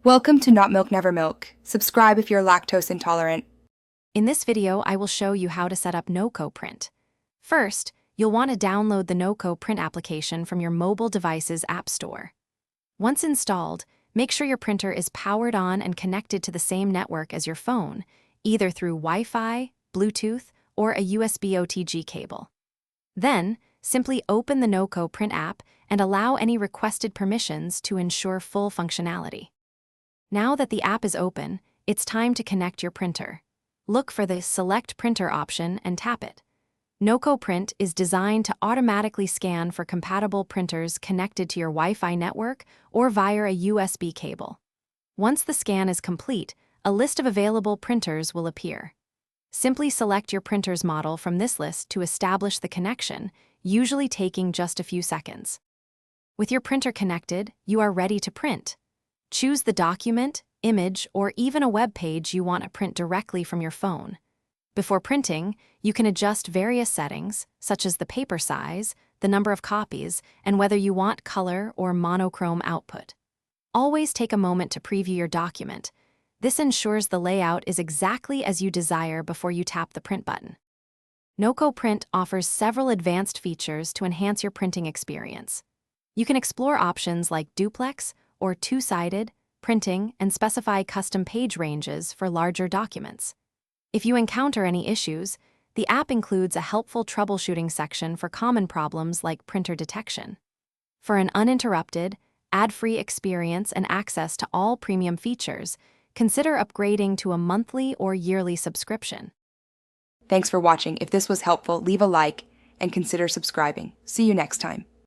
Welcome to Not Milk Never Milk. Subscribe if you're lactose intolerant. In this video, I will show you how to set up Nokoprint. First, you'll want to download the Nokoprint application from your mobile device's app store. Once installed, make sure your printer is powered on and connected to the same network as your phone, either through Wi-Fi, Bluetooth, or a USB OTG cable. Then, simply open the Nokoprint app and allow any requested permissions to ensure full functionality. Now that the app is open, it's time to connect your printer. Look for the Select Printer option and tap it. Nokoprint is designed to automatically scan for compatible printers connected to your Wi-Fi network or via a USB cable. Once the scan is complete, a list of available printers will appear. Simply select your printer's model from this list to establish the connection, usually taking just a few seconds. With your printer connected, you are ready to print. Choose the document, image, or even a web page you want to print directly from your phone. Before printing, you can adjust various settings, such as the paper size, the number of copies, and whether you want color or monochrome output. Always take a moment to preview your document. This ensures the layout is exactly as you desire before you tap the print button. Nokoprint offers several advanced features to enhance your printing experience. You can explore options like duplex or two-sided printing and specify custom page ranges for larger documents. If you encounter any issues, the app includes a helpful troubleshooting section for common problems like printer detection. For an uninterrupted, ad-free experience and access to all premium features, consider upgrading to a monthly or yearly subscription. Thanks for watching. If this was helpful, leave a like and consider subscribing. See you next time.